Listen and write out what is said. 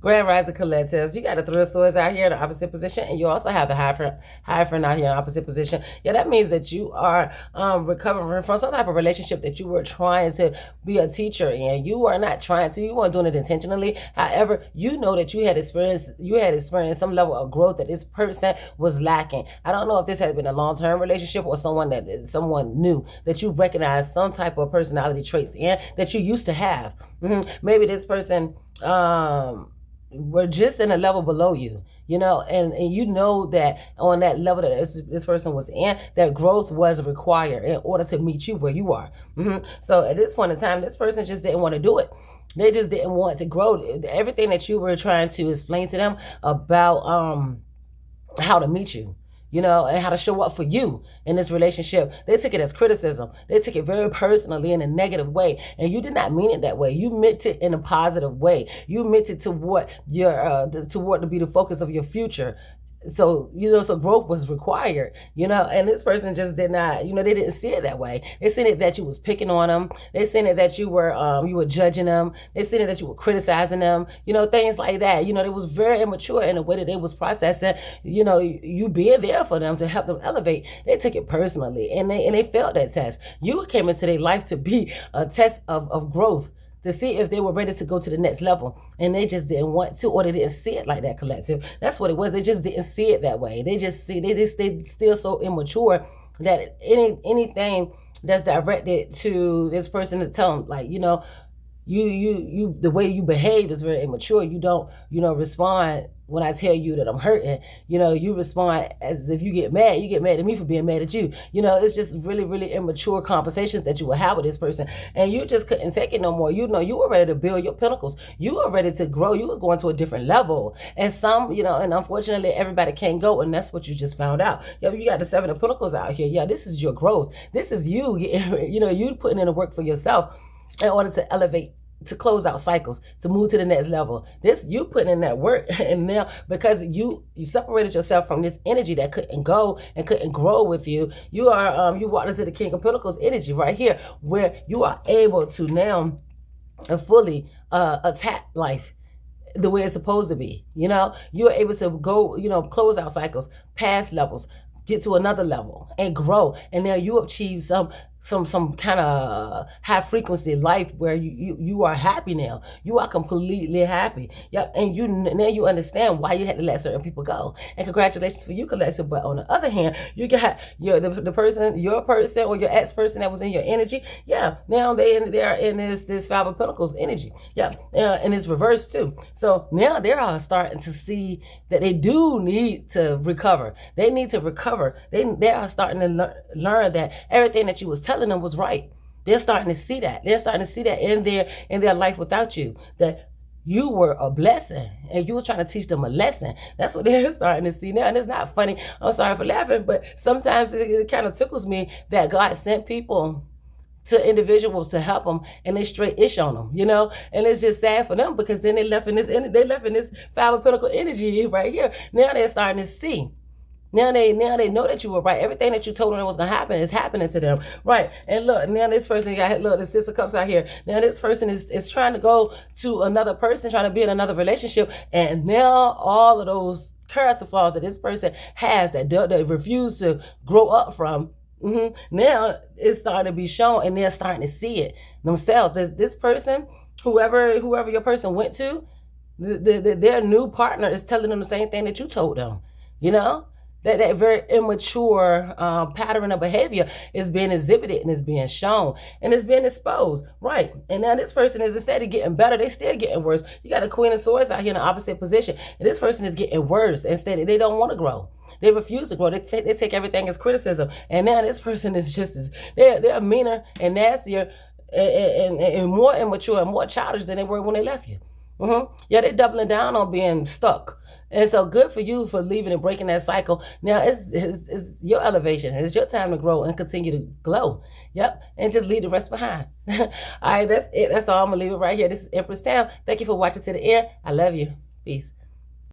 Grand Rising Collectives. You got the Three of Swords out here in the opposite position, and you also have the Hierophant out here in the opposite position. Yeah, that means that you are recovering from some type of relationship that you were trying to be a teacher in. You are not trying to. You weren't doing it intentionally. However, you know that you had experienced some level of growth that this person was lacking. I don't know if this has been a long-term relationship or someone new that you recognize some type of personality traits in that you used to have. Maybe this person were just in a level below you, and you know that on that level that this person was in, that growth was required in order to meet you where you are. So at this point in time, this person just didn't want to do it. They just didn't want to grow. Everything that you were trying to explain to them about how to meet you, and how to show up for you in this relationship, they took it as criticism. They took it very personally in a negative way. And you did not mean it that way. You meant it in a positive way. You meant it toward to be the focus of your future. So, so growth was required, and this person just did not, they didn't see it that way. They seen it that you was picking on them. They seen it that you were judging them. They seen it that you were criticizing them, things like that. It was very immature in the way that they was processing, you being there for them to help them elevate. They took it personally and they failed that test. You came into their life to be a test of growth, to see if they were ready to go to the next level. And they just didn't want to, or they didn't see it like that, collective. That's what it was. They just didn't see it that way. They still so immature that anything that's directed to this person to tell them, like, you the way you behave is very immature. You don't, respond when I tell you that I'm hurting. You respond as if you get mad at me for being mad at you. It's just really, really immature conversations that you will have with this person. And you just couldn't take it no more. You were ready to build your pinnacles. You were ready to grow. You was going to a different level. And and unfortunately everybody can't go. And that's what you just found out. You got the Seven of Pentacles out here. Yeah, this is your growth. This is you, you putting in the work for yourself in order to elevate, to close out cycles, to move to the next level. This, you putting in that work, and now because you separated yourself from this energy that couldn't go and couldn't grow with you, you walked into the King of Pentacles energy right here, where you are able to now fully attack life the way it's supposed to be. You're able to go, close out cycles, past levels, get to another level and grow. And now you achieve some kind of high frequency life where you are happy now. You are completely happy. Yep. And now you understand why you had to let certain people go. And congratulations for you, collective. But on the other hand, you got your person or your ex person that was in your energy. Yeah. Now they're in this Five of Pentacles energy. Yeah. And it's reversed too. So now they're all starting to see that they do need to recover. They need to recover. They are starting to learn that everything that you was telling them was right. They're starting to see that. They're starting to see that in their life without you, that you were a blessing and you were trying to teach them a lesson. That's what they're starting to see now. And it's not funny. I'm sorry for laughing, but sometimes it kind of tickles me that God sent people to individuals to help them, and they straight ish on them, and it's just sad for them, because then they left in this Five of Pentacles energy right here. Now they're starting to see. Now they know that you were right. Everything that you told them was going to happen is happening to them. Right. And look, now this person the Six of Cups out here. Now this person is trying to go to another person, trying to be in another relationship. And now all of those character flaws that this person has that they refuse to grow up from, now it's starting to be shown, and they're starting to see it themselves. This person, whoever your person went to, their new partner is telling them the same thing that you told them, That very immature pattern of behavior is being exhibited and is being shown and it's being exposed, right? And now this person is, instead of getting better, they still getting worse. You got a Queen of Swords out here in the opposite position, and this person is getting worse. Instead, they don't want to grow. They refuse to grow. They take everything as criticism. And now this person is just they're meaner and nastier and more immature and more childish than they were when they left you. Yeah, they're doubling down on being stuck. And so good for you for leaving and breaking that cycle. Now it's your elevation. It's your time to grow and continue to glow. Yep. And just leave the rest behind. All right, that's it. That's all. I'm going to leave it right here. This is Empress Tam. Thank you for watching to the end. I love you. Peace.